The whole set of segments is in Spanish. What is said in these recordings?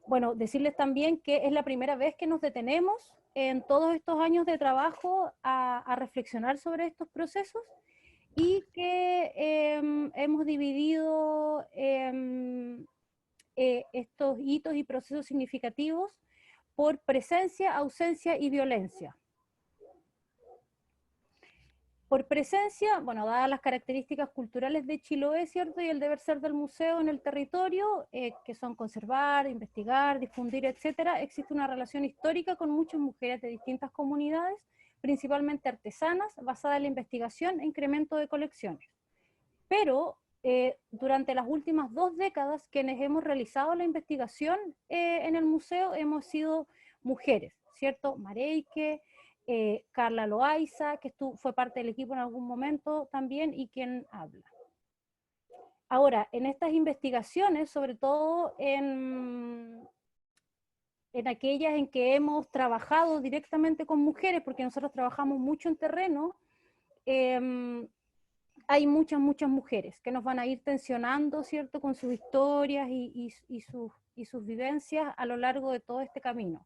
Bueno, decirles también que es la primera vez que nos detenemos en todos estos años de trabajo a reflexionar sobre estos procesos y que hemos dividido estos hitos y procesos significativos por presencia, ausencia y violencia. Por presencia, bueno, dadas las características culturales de Chiloé, ¿cierto? Y el deber ser del museo en el territorio, que son conservar, investigar, difundir, etcétera, existe una relación histórica con muchas mujeres de distintas comunidades, principalmente artesanas, basada en la investigación e incremento de colecciones. Pero durante las últimas 2 décadas, quienes hemos realizado la investigación en el museo hemos sido mujeres, ¿cierto? Mareike, Carla Loaiza, que fue parte del equipo en algún momento también, y quien habla. Ahora, en estas investigaciones, sobre todo en aquellas en que hemos trabajado directamente con mujeres, porque nosotros trabajamos mucho en terreno, hay muchas, muchas mujeres que nos van a ir tensionando, ¿cierto?, con sus historias y sus vivencias a lo largo de todo este camino.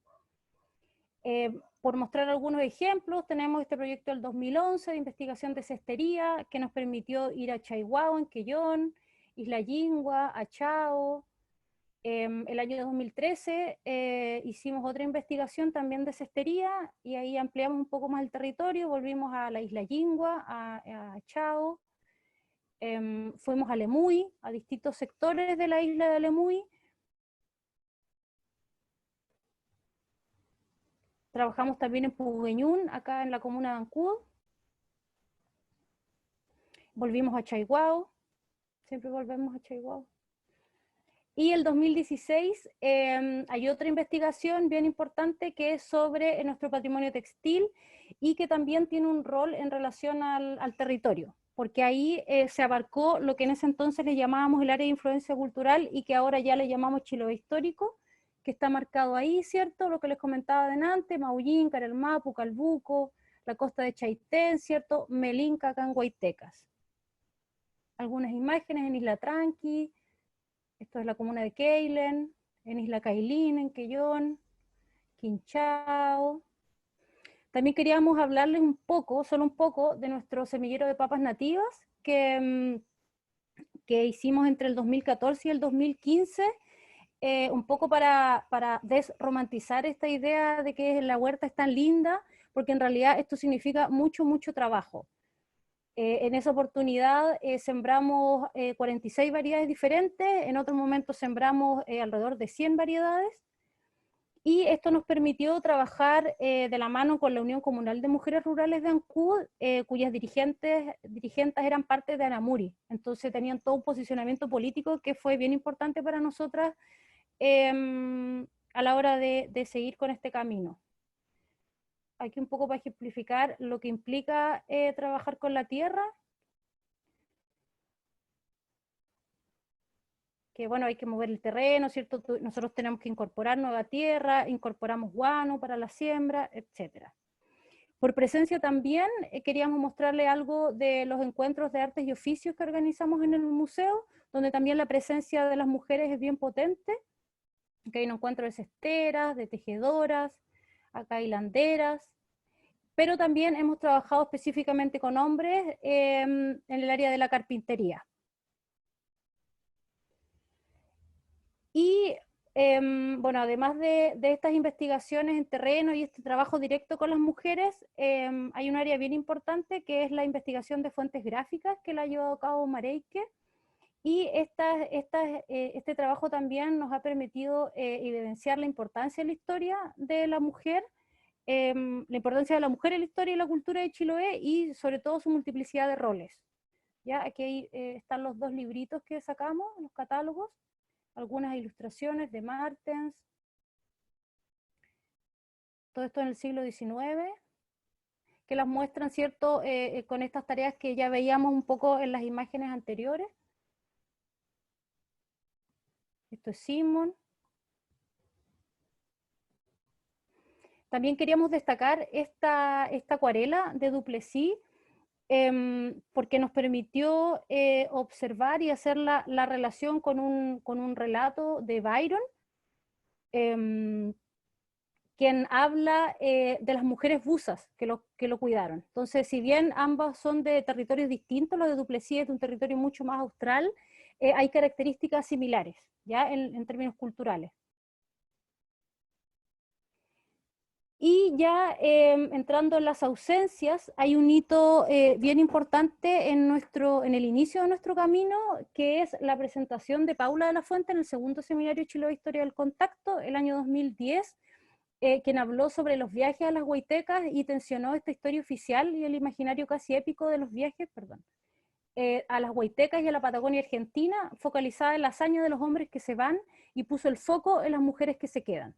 Por mostrar algunos ejemplos, tenemos este proyecto del 2011 de investigación de cestería que nos permitió ir a Chaihuao, en Quellón, Isla Yingua, a Chao. El año 2013 hicimos otra investigación también de cestería y ahí ampliamos un poco más el territorio, volvimos a la Isla Yingua, a Chao. Fuimos a Lemuy, a distintos sectores de la isla de Lemuy. Trabajamos también en Pugueñún, acá en la comuna de Ancud. Volvimos a Chaihuao, siempre volvemos a Chaihuao. Y el 2016 hay otra investigación bien importante que es sobre nuestro patrimonio textil y que también tiene un rol en relación al territorio, porque ahí se abarcó lo que en ese entonces le llamábamos el área de influencia cultural y que ahora ya le llamamos Chiloé histórico, que está marcado ahí, ¿cierto? Lo que les comentaba delante, Maullín, Carelmapu, Calbuco, la costa de Chaitén, ¿cierto? Melinca, Canguaitecas. Algunas imágenes en Isla Tranqui, esto es la comuna de Keilen, en Isla Cailín, en Quellón, Quinchao. También queríamos hablarles un poco, solo un poco, de nuestro semillero de papas nativas que hicimos entre el 2014 y el 2015, un poco para desromantizar esta idea de que la huerta es tan linda, porque en realidad esto significa mucho, mucho trabajo. En esa oportunidad sembramos 46 variedades diferentes, en otro momento sembramos alrededor de 100 variedades, y esto nos permitió trabajar de la mano con la Unión Comunal de Mujeres Rurales de Ancud, cuyas dirigentes eran parte de Anamuri, entonces tenían todo un posicionamiento político que fue bien importante para nosotras a la hora de seguir con este camino. Aquí un poco para ejemplificar lo que implica trabajar con la tierra, que bueno, hay que mover el terreno, ¿cierto? Nosotros tenemos que incorporar nueva tierra, incorporamos guano para la siembra, etc. Por presencia también queríamos mostrarle algo de los encuentros de artes y oficios que organizamos en el museo, donde también la presencia de las mujeres es bien potente. Acá hay un encuentro de cesteras, de tejedoras, acá hay hilanderas, pero también hemos trabajado específicamente con hombres en el área de la carpintería. Y bueno, además de estas investigaciones en terreno y este trabajo directo con las mujeres, hay un área bien importante que es la investigación de fuentes gráficas que la ha llevado a cabo Mareike, y este trabajo también nos ha permitido evidenciar la importancia de la historia de la mujer, la importancia de la mujer en la historia y la cultura de Chiloé, y sobre todo su multiplicidad de roles. ¿Ya? Aquí están los 2 libritos que sacamos, los catálogos, algunas ilustraciones de Martens, todo esto en el siglo XIX, que las muestran, ¿cierto?, con estas tareas que ya veíamos un poco en las imágenes anteriores. Esto es Simon. También queríamos destacar esta acuarela de Duplessis, porque nos permitió observar y hacer la relación con un relato de Byron, quien habla de las mujeres busas que lo cuidaron. Entonces, si bien ambas son de territorios distintos, lo de Duplessis es de un territorio mucho más austral, hay características similares, ¿ya? En términos culturales. Y ya entrando en las ausencias, hay un hito bien importante en el inicio de nuestro camino, que es la presentación de Paula de la Fuente en el segundo seminario Chiloé Historia del Contacto, el año 2010, quien habló sobre los viajes a las Huaytecas y tensionó esta historia oficial y el imaginario casi épico de los viajes, a las Huaytecas y a la Patagonia Argentina, focalizada en la hazaña de los hombres que se van y puso el foco en las mujeres que se quedan.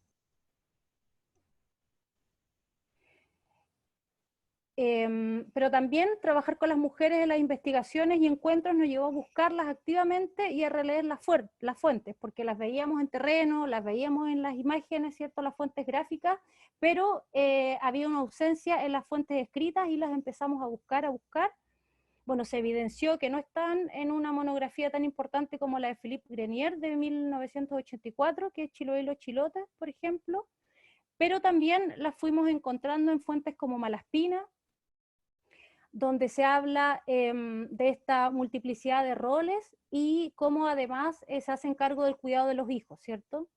Pero también trabajar con las mujeres en las investigaciones y encuentros nos llevó a buscarlas activamente y a releer las fuentes, porque las veíamos en terreno, las veíamos en las imágenes, ¿cierto? Las fuentes gráficas, pero había una ausencia en las fuentes escritas y las empezamos a buscar. Bueno, se evidenció que no están en una monografía tan importante como la de Philippe Grenier de 1984, que es Chiloé y los Chilotes, por ejemplo, pero también las fuimos encontrando en fuentes como Malaspina, donde se habla de esta multiplicidad de roles y cómo además se hacen cargo del cuidado de los hijos, ¿cierto?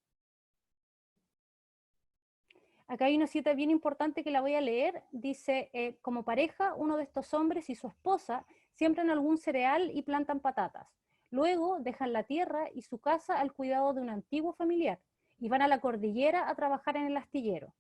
Acá hay una cita bien importante que la voy a leer. Dice, como pareja, uno de estos hombres y su esposa siembran algún cereal y plantan patatas. Luego dejan la tierra y su casa al cuidado de un antiguo familiar y van a la cordillera a trabajar en el astillero.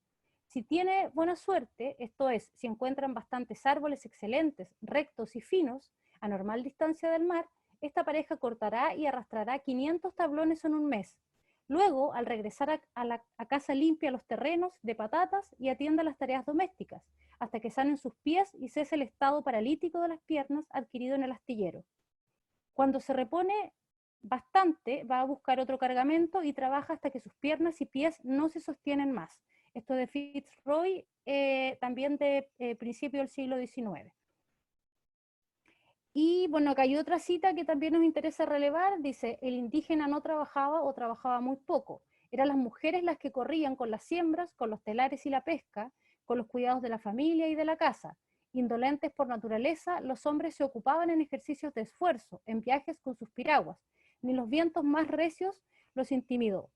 Si tiene buena suerte, esto es, si encuentran bastantes árboles excelentes, rectos y finos, a normal distancia del mar, esta pareja cortará y arrastrará 500 tablones en un mes. Luego, al regresar a casa, limpia los terrenos de patatas y atienda las tareas domésticas, hasta que sanen sus pies y cese el estado paralítico de las piernas adquirido en el astillero. Cuando se repone bastante, va a buscar otro cargamento y trabaja hasta que sus piernas y pies no se sostienen más. Esto de Fitzroy, también de principio del siglo XIX. Y bueno, acá hay otra cita que también nos interesa relevar, dice, el indígena no trabajaba o trabajaba muy poco, eran las mujeres las que corrían con las siembras, con los telares y la pesca, con los cuidados de la familia y de la casa. Indolentes por naturaleza, los hombres se ocupaban en ejercicios de esfuerzo, en viajes con sus piraguas, ni los vientos más recios los intimidó.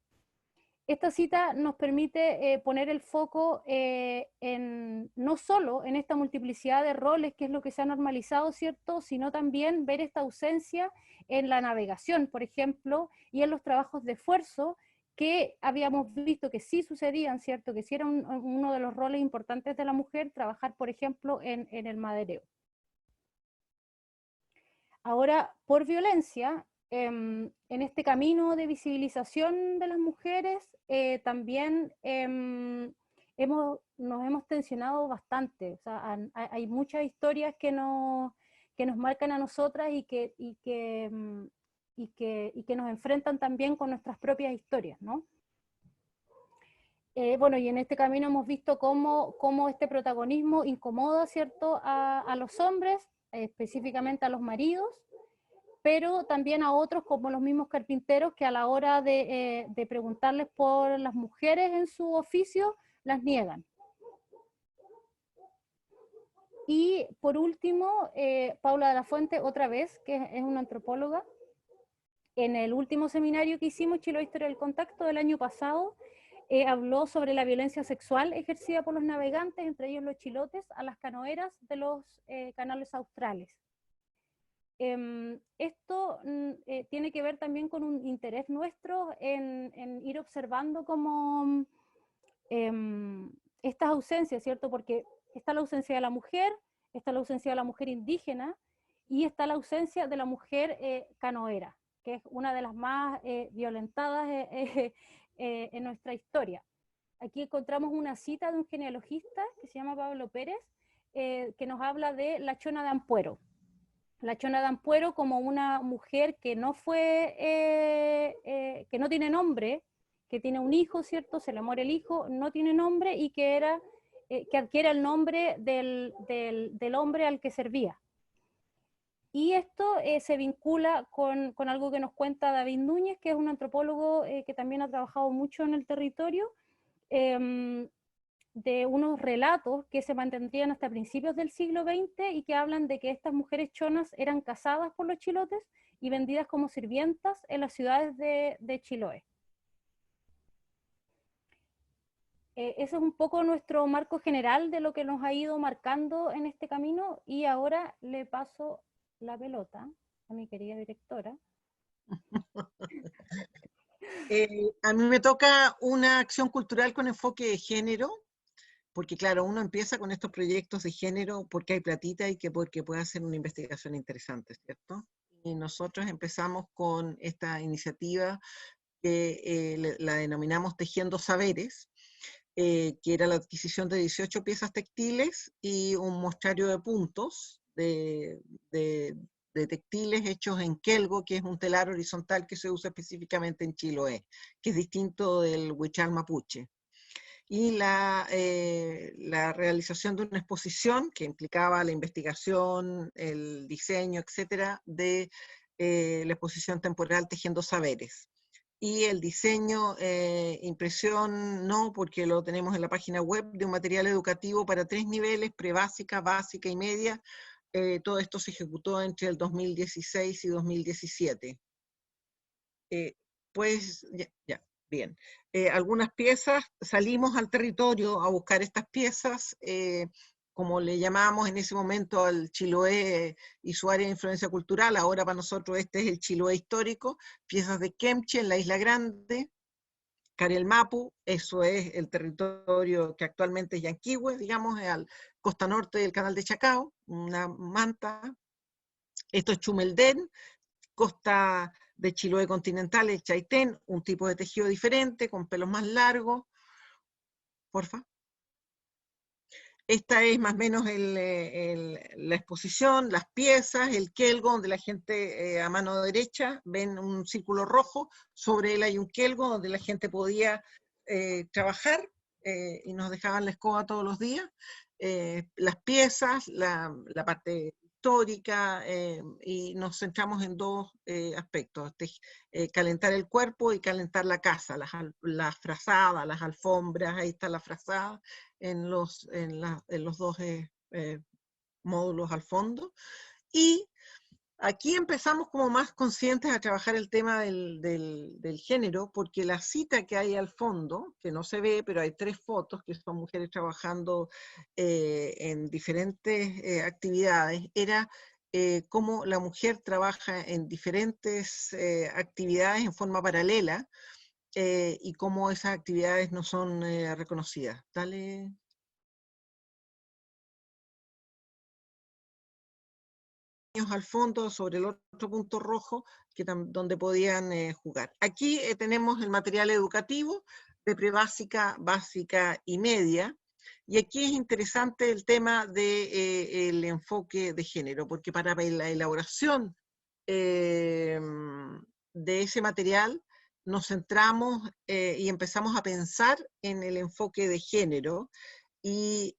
Esta cita nos permite poner el foco no solo en esta multiplicidad de roles, que es lo que se ha normalizado, ¿cierto?, sino también ver esta ausencia en la navegación, por ejemplo, y en los trabajos de esfuerzo que habíamos visto que sí sucedían, ¿cierto?, que sí era uno de los roles importantes de la mujer, trabajar, por ejemplo, en el madereo. Ahora, por violencia, en este camino de visibilización de las mujeres, también nos hemos tensionado bastante. O sea, hay muchas historias que nos marcan a nosotras y que nos enfrentan también con nuestras propias historias, ¿no? Bueno, y en este camino hemos visto cómo este protagonismo incomoda, ¿cierto?, a los hombres, específicamente a los maridos, pero también a otros como los mismos carpinteros que a la hora de preguntarles por las mujeres en su oficio, las niegan. Y por último, Paula de la Fuente, otra vez, que es una antropóloga, en el último seminario que hicimos, Chiloé Historia del Contacto, del año pasado, habló sobre la violencia sexual ejercida por los navegantes, entre ellos los chilotes, a las canoeras de los canales australes. Esto tiene que ver también con un interés nuestro en ir observando como estas ausencias, ¿cierto? Porque está la ausencia de la mujer, está la ausencia de la mujer indígena y está la ausencia de la mujer canoera, que es una de las más violentadas en nuestra historia. Aquí encontramos una cita de un genealogista que se llama Pablo Pérez, que nos habla de la Chona de Ampuero. La Chona de Ampuero como una mujer que no fue, que no tiene nombre, que tiene un hijo, ¿cierto? Se le muere el hijo, no tiene nombre y que adquiere el nombre del hombre al que servía. Y esto se vincula con algo que nos cuenta David Núñez, que es un antropólogo que también ha trabajado mucho en el territorio, de unos relatos que se mantendrían hasta principios del siglo XX y que hablan de que estas mujeres chonas eran cazadas por los chilotes y vendidas como sirvientas en las ciudades de Chiloé. Ese es un poco nuestro marco general de lo que nos ha ido marcando en este camino, y ahora le paso la pelota a mi querida directora. A mí me toca una acción cultural con enfoque de género, porque claro, uno empieza con estos proyectos de género porque hay platita y que porque puede hacer una investigación interesante, ¿cierto? Y nosotros empezamos con esta iniciativa que la denominamos Tejiendo Saberes, que era la adquisición de 18 piezas textiles y un mostrario de puntos de textiles hechos en kelgo, que es un telar horizontal que se usa específicamente en Chiloé, que es distinto del huichal mapuche. Y la realización de una exposición que implicaba la investigación, el diseño, etcétera, de la exposición temporal Tejiendo Saberes. Y el diseño, impresión, no, porque lo tenemos en la página web, de un material educativo para 3 niveles, prebásica, básica y media. Todo esto se ejecutó entre el 2016 y 2017. Pues, ya, bien. Algunas piezas, salimos al territorio a buscar estas piezas, como le llamábamos en ese momento al Chiloé y su área de influencia cultural. Ahora para nosotros este es el Chiloé histórico, piezas de Kemche en la Isla Grande, Carelmapu, eso es el territorio que actualmente es Yanquihue, digamos, al costa norte del canal de Chacao, una manta. Esto es Chumeldén, costa de Chiloé continental, el Chaitén, un tipo de tejido diferente, con pelos más largos. Porfa. Esta es más o menos la exposición, las piezas, el kelgo, donde la gente a mano derecha ven un círculo rojo, sobre él hay un kelgo donde la gente podía trabajar y nos dejaban la escoba todos los días. Las piezas, la parte histórica, y nos centramos en dos aspectos, calentar el cuerpo y calentar la casa, las frazadas, las alfombras, ahí está la frazada, en los dos módulos al fondo. Y aquí empezamos como más conscientes a trabajar el tema del género, porque la cita que hay al fondo, que no se ve, pero hay 3 fotos, que son mujeres trabajando en diferentes actividades, era cómo la mujer trabaja en diferentes actividades en forma paralela, y cómo esas actividades no son reconocidas. Dale. Al fondo, sobre el otro punto rojo, donde podían jugar. Aquí tenemos el material educativo de prebásica, básica y media, y aquí es interesante el tema del enfoque de género, porque para la elaboración de ese material nos centramos y empezamos a pensar en el enfoque de género, y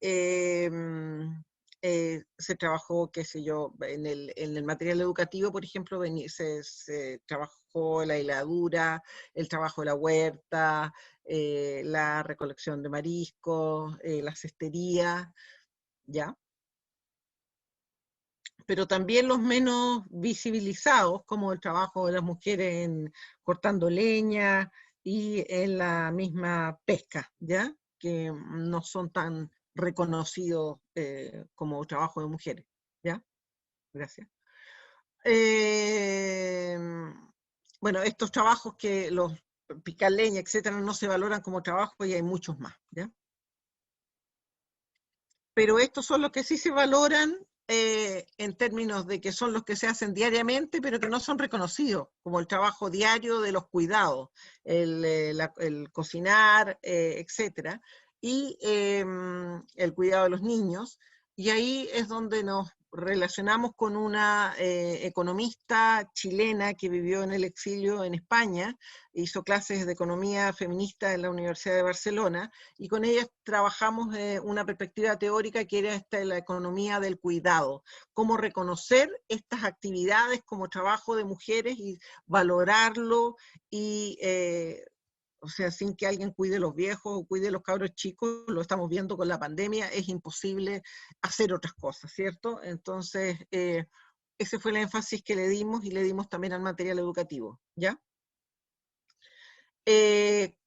se trabajó, qué sé yo, en el material educativo, por ejemplo, se trabajó la hiladura, el trabajo de la huerta, la recolección de mariscos, la cestería, ¿ya? Pero también los menos visibilizados, como el trabajo de las mujeres cortando leña y en la misma pesca, ¿ya? Que no son tan reconocidos como trabajo de mujeres, ¿ya? Gracias. Bueno, estos trabajos que los picar leña, etcétera, no se valoran como trabajo, y hay muchos más, ¿ya? Pero estos son los que sí se valoran en términos de que son los que se hacen diariamente, pero que no son reconocidos, como el trabajo diario de los cuidados, el cocinar, etcétera, y el cuidado de los niños. Y ahí es donde nos relacionamos con una economista chilena que vivió en el exilio en España, hizo clases de economía feminista en la Universidad de Barcelona, y con ella trabajamos una perspectiva teórica que era esta de la economía del cuidado, cómo reconocer estas actividades como trabajo de mujeres y valorarlo y o sea, sin que alguien cuide los viejos o cuide los cabros chicos, lo estamos viendo con la pandemia, es imposible hacer otras cosas, ¿cierto? Entonces, ese fue el énfasis que le dimos y le dimos también al material educativo, ¿ya?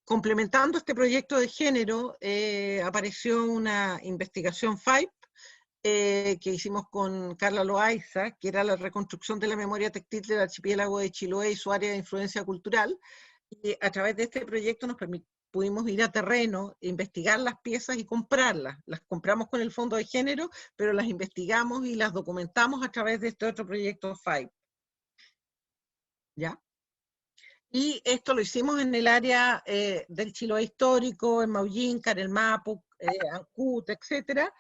Complementando este proyecto de género, apareció una investigación FIVE que hicimos con Carla Loaiza, que era la reconstrucción de la memoria textil del archipiélago de Chiloé y su área de influencia cultural. Y a través de este proyecto pudimos ir a terreno, investigar las piezas y comprarlas. Las compramos con el Fondo de Género, pero las investigamos y las documentamos a través de este otro proyecto FIVE. ¿Ya? Y esto lo hicimos en el área del Chiloé histórico, en Maullín, en Mapu, Ancud, etcétera,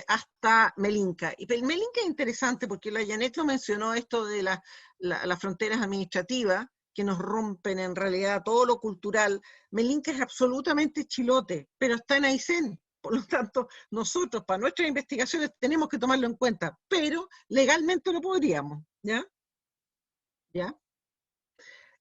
hasta Melinca. Y Melinca es interesante porque la Janet lo mencionó, esto de las fronteras administrativas, que nos rompen en realidad todo lo cultural. Melinca es absolutamente chilote, pero está en Aysén. Por lo tanto, nosotros para nuestras investigaciones tenemos que tomarlo en cuenta, pero legalmente lo podríamos, ¿ya? ¿Ya?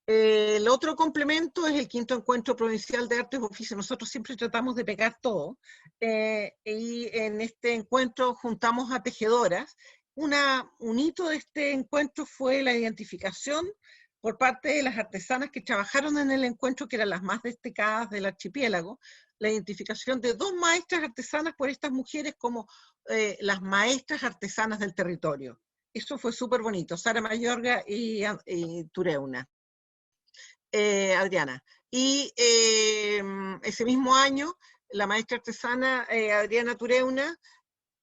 El otro complemento es el quinto encuentro provincial de artes y oficios. Nosotros siempre tratamos de pegar todo, y en este encuentro juntamos a tejedoras. Un hito de este encuentro fue la identificación por parte de las artesanas que trabajaron en el encuentro, que eran las más destacadas del archipiélago, la identificación de 2 maestras artesanas por estas mujeres como las maestras artesanas del territorio. Eso fue súper bonito, Sara Mayorga y Tureuna. Adriana. Y ese mismo año, la maestra artesana Adriana Tureuna,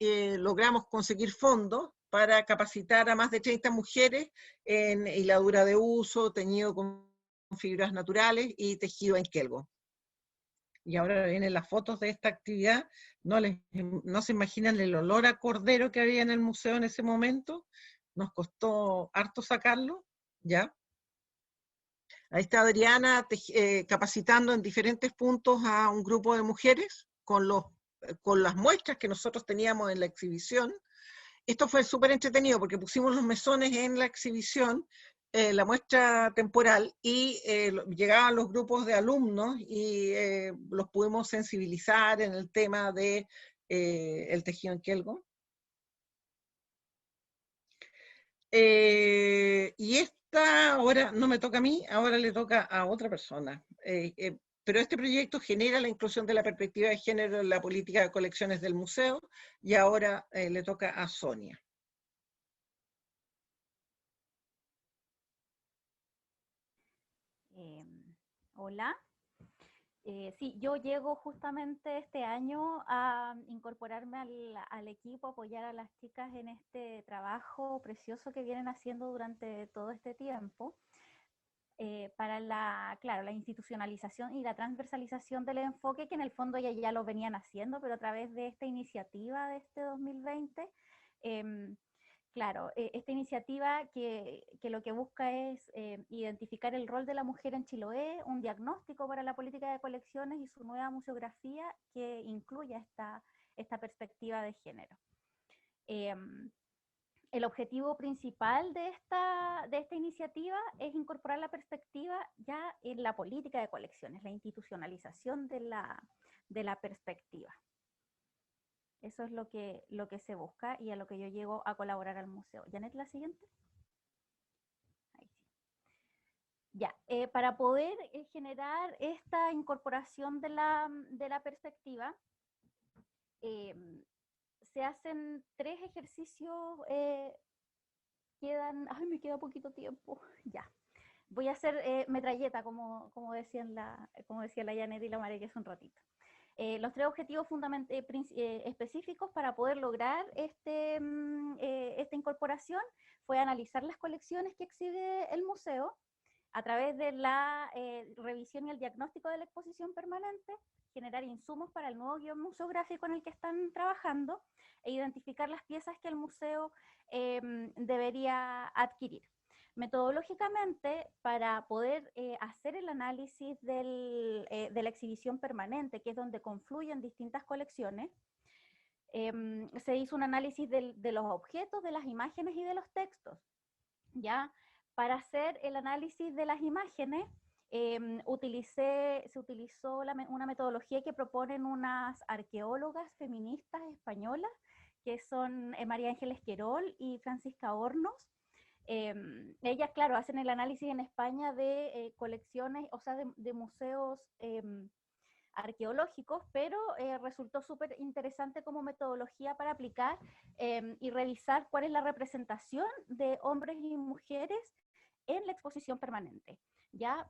logramos conseguir fondos para capacitar a más de 30 mujeres en hiladura de uso, teñido con fibras naturales y tejido en kelgo. Y ahora vienen las fotos de esta actividad. No se imaginan el olor a cordero que había en el museo en ese momento. Nos costó harto sacarlo, ¿ya? Ahí está Adriana capacitando en diferentes puntos a un grupo de mujeres con las muestras que nosotros teníamos en la exhibición. Esto fue súper entretenido porque pusimos los mesones en la exhibición, la muestra temporal, y llegaban los grupos de alumnos y los pudimos sensibilizar en el tema de el tejido en kelgo. Y esta ahora no me toca a mí, ahora le toca a otra persona. Pero este proyecto genera la inclusión de la perspectiva de género en la política de colecciones del museo, y ahora le toca a Sonia. Hola. Sí, yo llego justamente este año a incorporarme al equipo, apoyar a las chicas en este trabajo precioso que vienen haciendo durante todo este tiempo, para claro, la institucionalización y la transversalización del enfoque, que en el fondo ya lo venían haciendo, pero a través de esta iniciativa de este 2020, claro, esta iniciativa que lo que busca es identificar el rol de la mujer en Chiloé, un diagnóstico para la política de colecciones y su nueva museografía que incluya esta perspectiva de género. El objetivo principal de esta iniciativa es incorporar la perspectiva ya en la política de colecciones, la institucionalización de la perspectiva. Eso es lo que se busca y a lo que yo llego a colaborar al museo. Janet, la siguiente. Ahí sí. Ya, para poder generar esta incorporación de la perspectiva, se hacen 3 ejercicios, me queda poquito tiempo, ya. Voy a hacer metralleta, como decía la Janet y la María hace un ratito. Los 3 objetivos específicos para poder lograr esta incorporación fue analizar las colecciones que exhibe el museo, A través de la revisión y el diagnóstico de la exposición permanente, generar insumos para el nuevo guión museográfico en el que están trabajando e identificar las piezas que el museo debería adquirir. Metodológicamente, para poder hacer el análisis de la exhibición permanente, que es donde confluyen distintas colecciones, se hizo un análisis de los objetos, de las imágenes y de los textos. ¿Ya? Para hacer el análisis de las imágenes, se utilizó una metodología que proponen unas arqueólogas feministas españolas, que son María Ángeles Querol y Francisca Hornos. Ellas, claro, hacen el análisis en España de colecciones, o sea, de museos arqueológicos, pero resultó súper interesante como metodología para aplicar y revisar cuál es la representación de hombres y mujeres en la exposición permanente. ¿Ya?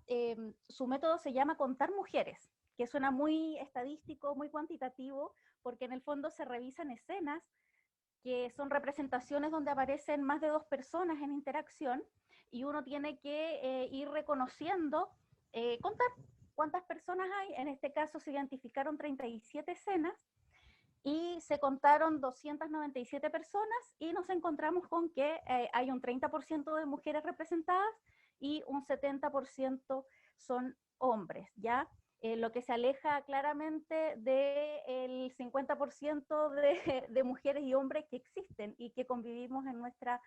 Su método se llama Contar Mujeres, que suena muy estadístico, muy cuantitativo, porque en el fondo se revisan escenas que son representaciones donde aparecen más de 2 personas en interacción, y uno tiene que ir reconociendo, contar cuántas personas hay. En este caso se identificaron 37 escenas y se contaron 297 personas, y nos encontramos con que hay un 30% de mujeres representadas y un 70% son hombres, ¿ya? Lo que se aleja claramente del 50% de mujeres y hombres que existen y que convivimos en nuestra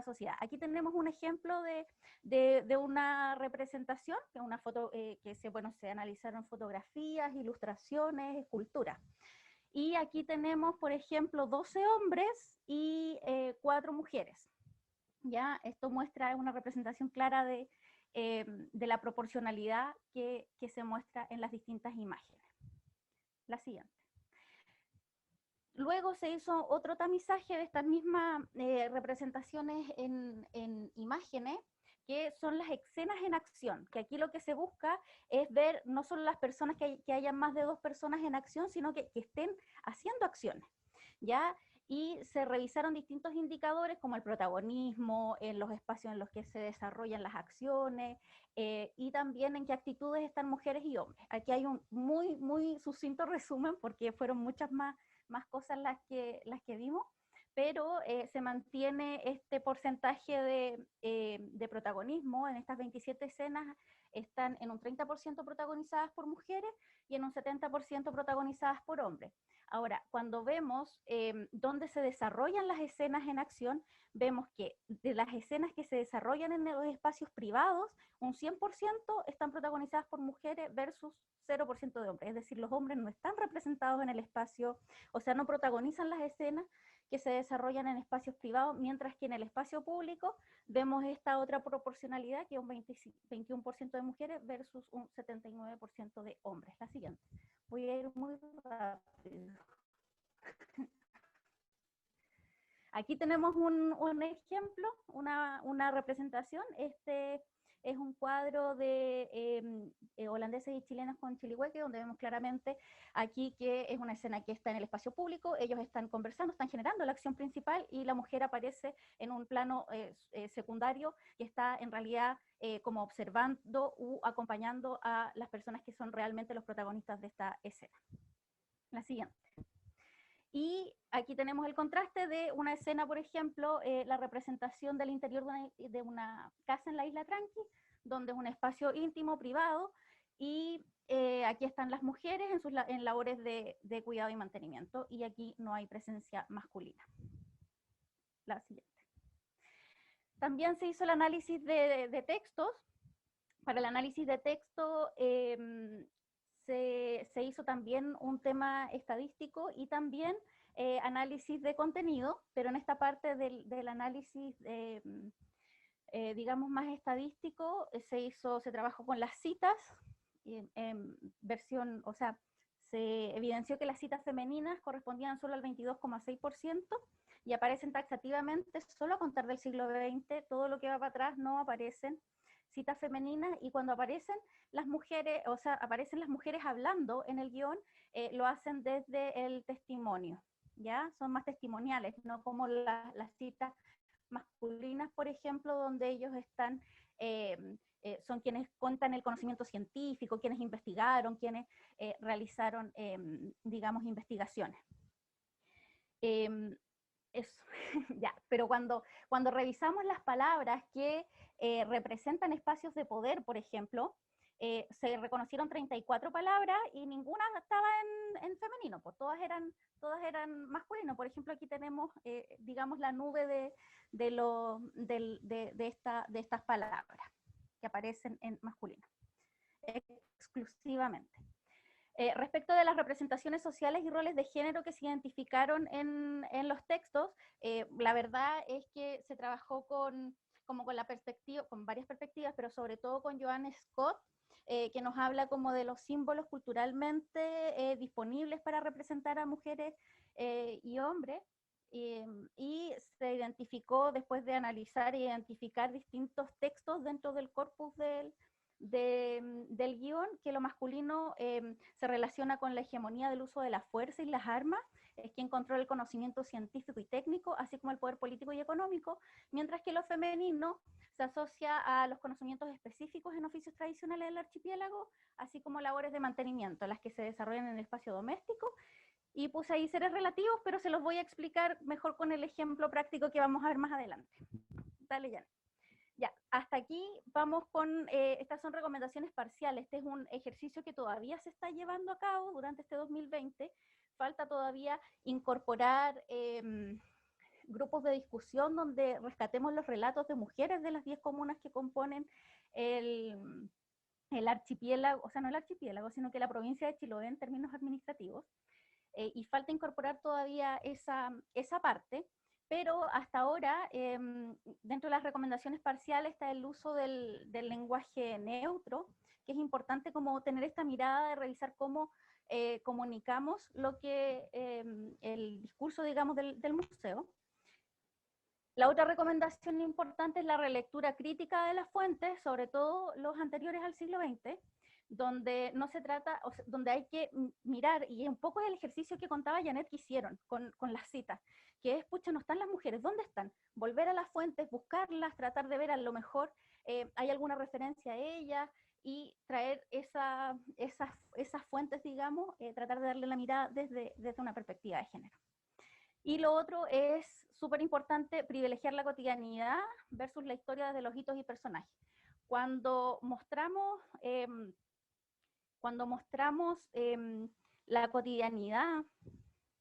sociedad. Aquí tenemos un ejemplo de una representación, que una foto que se analizaron fotografías, ilustraciones, esculturas. Y aquí tenemos, por ejemplo, 12 hombres y 4 mujeres. ¿Ya? Esto muestra una representación clara de la proporcionalidad que se muestra en las distintas imágenes. La siguiente. Luego se hizo otro tamizaje de estas mismas representaciones en imágenes, que son las escenas en acción, que aquí lo que se busca es ver no solo las personas, que hayan más de 2 personas en acción, sino que estén haciendo acciones, ¿ya? Y se revisaron distintos indicadores como el protagonismo, en los espacios en los que se desarrollan las acciones, y también en qué actitudes están mujeres y hombres. Aquí hay un muy sucinto resumen, porque fueron muchas más cosas las que vimos, pero se mantiene este porcentaje de protagonismo. En estas 27 escenas están en un 30% protagonizadas por mujeres y en un 70% protagonizadas por hombres. Ahora, cuando vemos dónde se desarrollan las escenas en acción, vemos que de las escenas que se desarrollan en los espacios privados, un 100% están protagonizadas por mujeres versus 0% de hombres. Es decir, los hombres no están representados en el espacio, o sea, no protagonizan las escenas que se desarrollan en espacios privados, mientras que en el espacio público vemos esta otra proporcionalidad, que es un 21% de mujeres versus un 79% de hombres. La siguiente. Voy a ir muy rápido. Aquí tenemos un ejemplo, una representación. Este es un cuadro de holandeses y chilenos con chilihueque, donde vemos claramente aquí que es una escena que está en el espacio público. Ellos están conversando, están generando la acción principal, y la mujer aparece en un plano secundario, que está en realidad como observando u acompañando a las personas que son realmente los protagonistas de esta escena. La siguiente. Y aquí tenemos el contraste de una escena, por ejemplo, la representación del interior de una casa en la Isla Tranqui, donde es un espacio íntimo, privado, y aquí están las mujeres en labores de cuidado y mantenimiento, y aquí no hay presencia masculina. La siguiente. También se hizo el análisis de textos. Para el análisis de texto se hizo también un tema estadístico y también análisis de contenido, pero en esta parte del análisis digamos más estadístico, se trabajó con las citas, en versión, o sea, se evidenció que las citas femeninas correspondían solo al 22,6% y aparecen taxativamente solo a contar del siglo XX. Todo lo que va para atrás no aparecen citas femeninas, y cuando aparecen las mujeres, o sea, aparecen las mujeres hablando en el guión, lo hacen desde el testimonio, ¿ya? Son más testimoniales, no como las citas masculinas, por ejemplo, donde ellos están son quienes cuentan el conocimiento científico, quienes investigaron, quienes realizaron, digamos, investigaciones. Eso, ya, pero cuando revisamos las palabras que representan espacios de poder, por ejemplo, se reconocieron 34 palabras y ninguna estaba en femenino, pues todas eran masculinos. Por ejemplo, aquí tenemos, digamos, la nube de estas palabras que aparecen en masculino, exclusivamente. Respecto de las representaciones sociales y roles de género que se identificaron en los textos, la verdad es que se trabajó con varias perspectivas, pero sobre todo con Joanne Scott, que nos habla como de los símbolos culturalmente disponibles para representar a mujeres y hombres, y se identificó, después de analizar e identificar distintos textos dentro del corpus del guión, que lo masculino se relaciona con la hegemonía del uso de la fuerza y las armas, es quien controla el conocimiento científico y técnico, así como el poder político y económico, mientras que lo femenino se asocia a los conocimientos específicos en oficios tradicionales del archipiélago, así como labores de mantenimiento, las que se desarrollan en el espacio doméstico. Y puse ahí seres relativos, pero se los voy a explicar mejor con el ejemplo práctico que vamos a ver más adelante. Dale, Jan. Ya, hasta aquí vamos con, estas son recomendaciones parciales. Este es un ejercicio que todavía se está llevando a cabo durante este 2020. Falta todavía incorporar grupos de discusión donde rescatemos los relatos de mujeres de las 10 comunas que componen el archipiélago, o sea, no el archipiélago, sino que la provincia de Chiloé en términos administrativos. Y falta incorporar todavía esa parte. Pero hasta ahora, dentro de las recomendaciones parciales está el uso del lenguaje neutro, que es importante como tener esta mirada de revisar cómo comunicamos lo que el discurso, digamos, del museo. La otra recomendación importante es la relectura crítica de las fuentes, sobre todo los anteriores al siglo XX, donde no se trata, o sea, donde hay que mirar, y un poco es el ejercicio que contaba Janet que hicieron con las citas, que es, pucha, no están las mujeres, ¿dónde están? Volver a las fuentes, buscarlas, tratar de ver a lo mejor hay alguna referencia a ellas, y traer esas fuentes, digamos, tratar de darle la mirada desde una perspectiva de género. Y lo otro es súper importante, privilegiar la cotidianidad versus la historia de los hitos y personajes. Cuando mostramos la cotidianidad,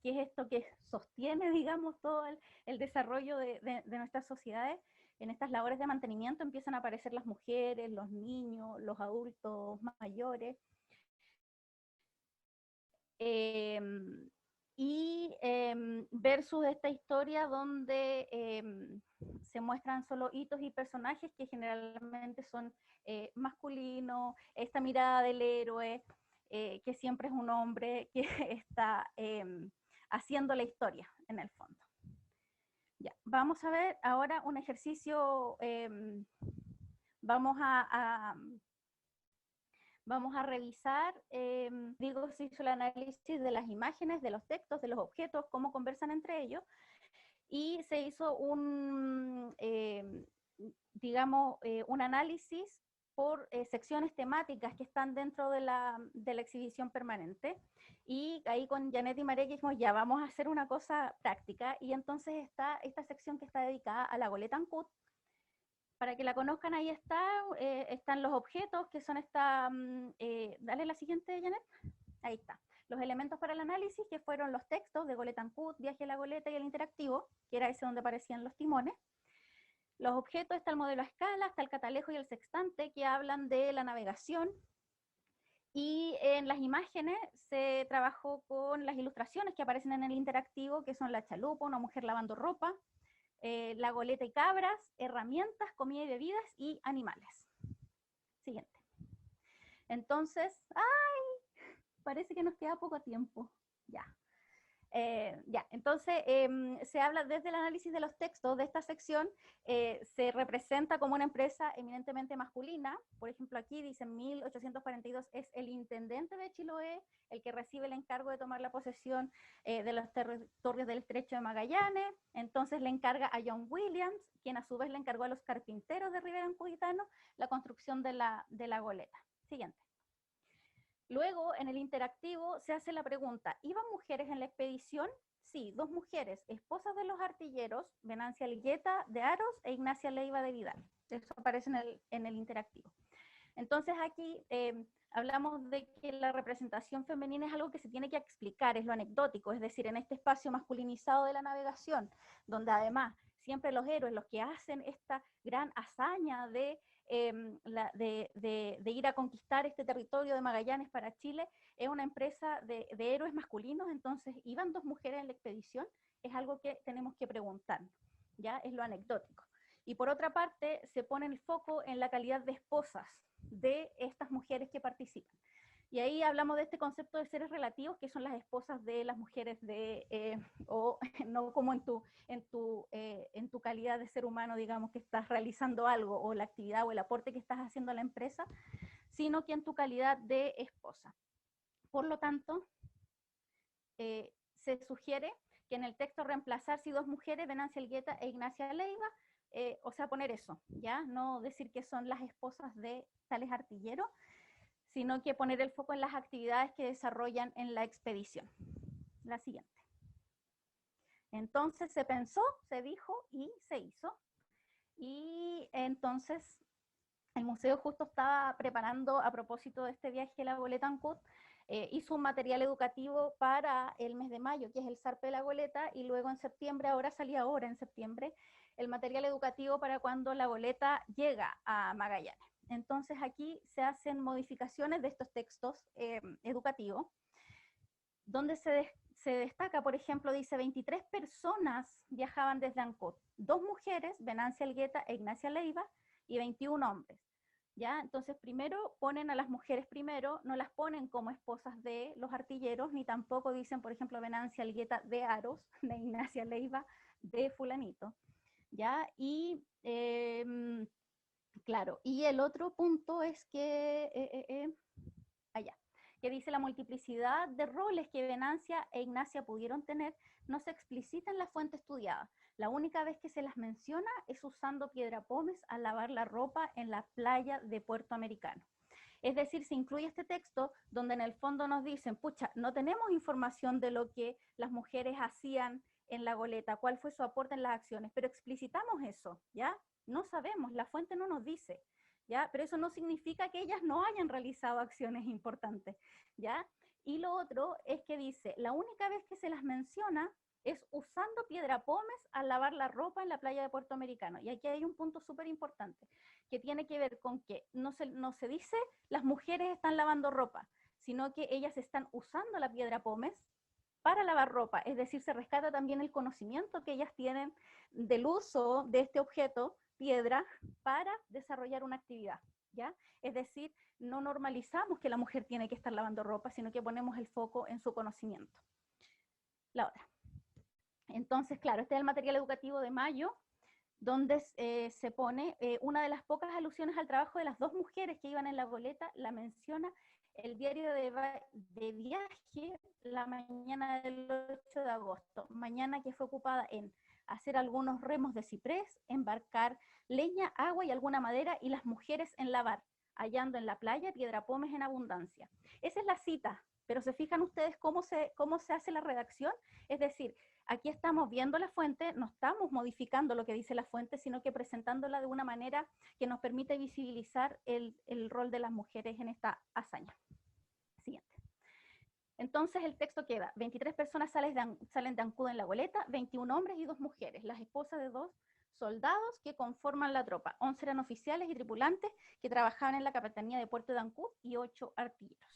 que es esto que sostiene, digamos, todo el desarrollo de nuestras sociedades, en estas labores de mantenimiento empiezan a aparecer las mujeres, los niños, los adultos mayores, y versus esta historia donde se muestran solo hitos y personajes que generalmente son masculinos, esta mirada del héroe, que siempre es un hombre que está haciendo la historia en el fondo. Ya, vamos a ver ahora un ejercicio, vamos a revisar, digo, se hizo el análisis de las imágenes, de los textos, de los objetos, cómo conversan entre ellos, y se hizo un análisis por secciones temáticas que están dentro de la exhibición permanente, y ahí con Janet y María dijimos, ya, vamos a hacer una cosa práctica, y entonces está esta sección que está dedicada a la goleta Ancud. Para que la conozcan, ahí están los objetos, que son dale la siguiente, Janet. Ahí está. Los elementos para el análisis, que fueron los textos de Goleta Ancud, Viaje a la Goleta, y el interactivo, que era ese donde aparecían los timones. Los objetos, está el modelo a escala, está el catalejo y el sextante, que hablan de la navegación. Y en las imágenes se trabajó con las ilustraciones que aparecen en el interactivo, que son la chalupa, una mujer lavando ropa, la goleta y cabras, herramientas, comida y bebidas, y animales. Siguiente. Entonces, ¡ay! Parece que nos queda poco tiempo. Ya. Ya, entonces se habla desde el análisis de los textos de esta sección, se representa como una empresa eminentemente masculina. Por ejemplo, aquí dice en 1842 es el intendente de Chiloé el que recibe el encargo de tomar la posesión de los territorios del Estrecho de Magallanes. Entonces le encarga a John Williams, quien a su vez le encargó a los carpinteros de Rivera Ancuditano la construcción de la goleta. Siguiente. Luego, en el interactivo, se hace la pregunta, ¿iban mujeres en la expedición? Sí, 2 mujeres, esposas de los artilleros, Venancia Ligueta de Aros e Ignacia Leiva de Vidal. Eso aparece en el interactivo. Entonces aquí hablamos de que la representación femenina es algo que se tiene que explicar, es lo anecdótico, es decir, en este espacio masculinizado de la navegación, donde además siempre los héroes, los que hacen esta gran hazaña de ir a conquistar este territorio de Magallanes para Chile, es una empresa de héroes masculinos. Entonces, ¿iban 2 mujeres en la expedición? Es algo que tenemos que preguntarnos, ¿ya? Es lo anecdótico. Y por otra parte, se pone el foco en la calidad de esposas de estas mujeres que participan. Y ahí hablamos de este concepto de seres relativos, que son las esposas de las mujeres o no como en tu calidad de ser humano, digamos, que estás realizando algo, o la actividad o el aporte que estás haciendo a la empresa, sino que en tu calidad de esposa. Por lo tanto, se sugiere que en el texto reemplazar si 2 mujeres, Venancia Elgueta e Ignacia Leiva, o sea, poner eso, ¿ya? No decir que son las esposas de tales artilleros, sino que poner el foco en las actividades que desarrollan en la expedición. La siguiente. Entonces se pensó, se dijo y se hizo. Y entonces el museo justo estaba preparando, a propósito de este viaje a la Goleta Ancud, hizo un material educativo para el mes de mayo, que es el zarpe de la goleta, y luego en septiembre, salía ahora en septiembre, el material educativo para cuando la goleta llega a Magallanes. Entonces aquí se hacen modificaciones de estos textos educativos, donde se destaca, por ejemplo, dice 23 personas viajaban desde Ancud, 2 mujeres, Venancia Elgueta e Ignacia Leiva, y 21 hombres. ¿Ya? Entonces primero ponen a las mujeres primero, no las ponen como esposas de los artilleros, ni tampoco dicen, por ejemplo, Venancia Elgueta de Aros, de Ignacia Leiva de fulanito. ¿Ya? Y claro, y el otro punto es que, que dice la multiplicidad de roles que Venancia e Ignacia pudieron tener no se explicita en la fuente estudiada. La única vez que se las menciona es usando piedra pómez al lavar la ropa en la playa de Puerto Americano. Es decir, se incluye este texto donde en el fondo nos dicen, pucha, no tenemos información de lo que las mujeres hacían en la goleta, cuál fue su aporte en las acciones, pero explicitamos eso, ¿ya? No sabemos, la fuente no nos dice, ¿ya? Pero eso no significa que ellas no hayan realizado acciones importantes, ¿ya? Y lo otro es que dice, la única vez que se las menciona es usando piedra pómez al lavar la ropa en la playa de Puerto Americano. Y aquí hay un punto súper importante, que tiene que ver con que no se dice las mujeres están lavando ropa, sino que ellas están usando la piedra pómez para lavar ropa. Es decir, se rescata también el conocimiento que ellas tienen del uso de este objeto, piedra, para desarrollar una actividad, ¿ya? Es decir, no normalizamos que la mujer tiene que estar lavando ropa, sino que ponemos el foco en su conocimiento. La otra. Entonces, claro, este es el material educativo de mayo, donde se pone una de las pocas alusiones al trabajo de las 2 mujeres que iban en la goleta, la menciona el diario de viaje la mañana del 8 de agosto, mañana que fue ocupada en hacer algunos remos de ciprés, embarcar leña, agua y alguna madera, y las mujeres en lavar, hallando en la playa piedra pómez en abundancia. Esa es la cita, pero ¿se fijan ustedes cómo se hace la redacción? Es decir, aquí estamos viendo la fuente, no estamos modificando lo que dice la fuente, sino que presentándola de una manera que nos permite visibilizar el rol de las mujeres en esta hazaña. Siguiente. Entonces el texto queda, 23 personas salen de Ancud en la goleta, 21 hombres y 2 mujeres, las esposas de 2 soldados que conforman la tropa, 11 eran oficiales y tripulantes que trabajaban en la capitanía de Puerto de Ancud y 8 artilleros.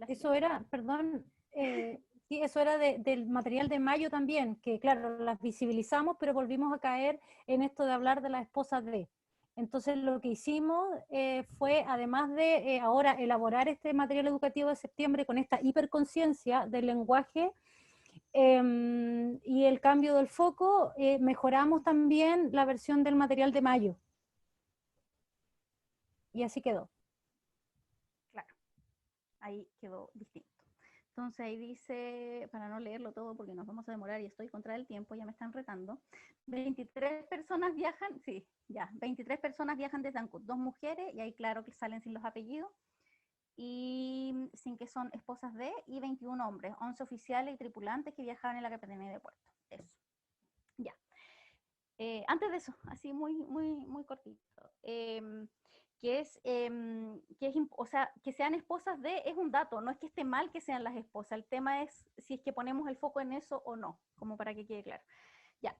Eso era, perdón, sí, eso era del material de mayo también, que claro, las visibilizamos, pero volvimos a caer en esto de hablar de las esposas de. Entonces lo que hicimos fue, además de ahora elaborar este material educativo de septiembre con esta hiperconciencia del lenguaje, y el cambio del foco, mejoramos también la versión del material de mayo. Y así quedó. Claro, ahí quedó distinto. Entonces ahí dice, para no leerlo todo porque nos vamos a demorar y estoy contra el tiempo, ya me están retando, 23 personas viajan, sí, ya, 23 personas viajan desde Ancud, 2 mujeres, y ahí claro que salen sin los apellidos, y sin que son esposas de, y 21 hombres, 11 oficiales y tripulantes que viajaban en la Capitanía de Puerto. Eso. Ya. Antes de eso, así muy cortito. O sea, que sean esposas de es un dato, no es que esté mal que sean las esposas, el tema es si es que ponemos el foco en eso o no, como para que quede claro. Ya.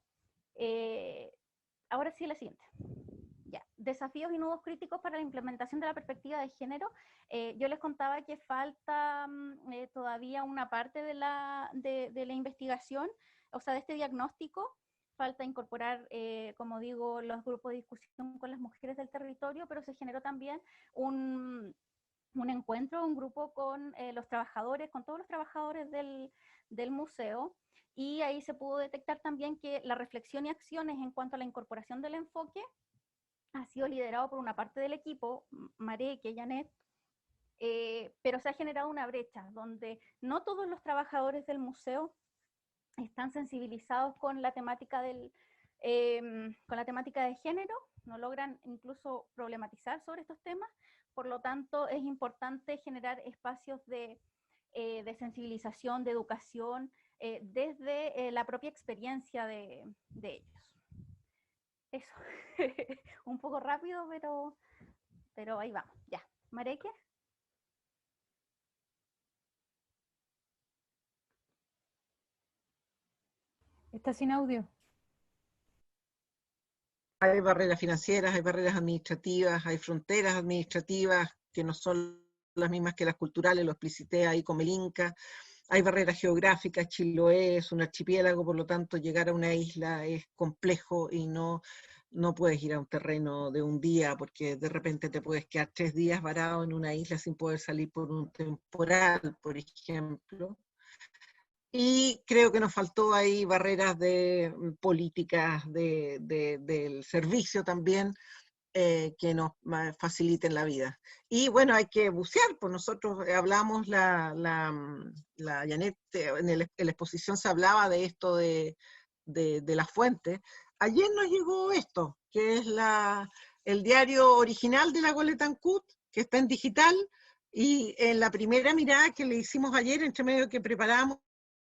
Ahora sí la siguiente. Ya. Desafíos y nudos críticos para la implementación de la perspectiva de género. Yo les contaba que falta todavía una parte de la investigación, o sea, de este diagnóstico. Falta incorporar, como digo, los grupos de discusión con las mujeres del territorio, pero se generó también un encuentro, un grupo con los trabajadores, con todos los trabajadores del museo, y ahí se pudo detectar también que la reflexión y acciones en cuanto a la incorporación del enfoque ha sido liderado por una parte del equipo, Mareque, Janet, pero se ha generado una brecha donde no todos los trabajadores del museo están sensibilizados con la temática de género, no logran incluso problematizar sobre estos temas, por lo tanto es importante generar espacios de sensibilización, de educación, desde la propia experiencia de ellos. Eso, un poco rápido, pero ahí vamos, ya. Mareque. ¿Está sin audio? Hay barreras financieras, hay barreras administrativas, hay fronteras administrativas que no son las mismas que las culturales, lo explicité ahí con el Inca. Hay barreras geográficas, Chiloé es un archipiélago, por lo tanto llegar a una isla es complejo y no puedes ir a un terreno de un día porque de repente te puedes quedar 3 días varado en una isla sin poder salir por un temporal, por ejemplo. Y creo que nos faltó ahí barreras de políticas del servicio también, que nos faciliten la vida. Y bueno, hay que bucear, pues nosotros hablamos, la Janet, en la exposición se hablaba de esto de las fuentes. Ayer nos llegó esto, que es el diario original de la Goleta Ancud, que está en digital, y en la primera mirada que le hicimos ayer, entre medio que preparamos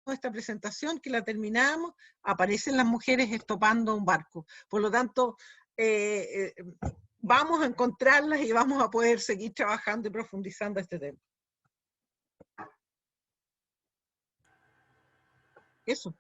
esta presentación, que la terminamos, aparecen las mujeres estopando un barco. Por lo tanto, vamos a encontrarlas y vamos a poder seguir trabajando y profundizando este tema. Eso.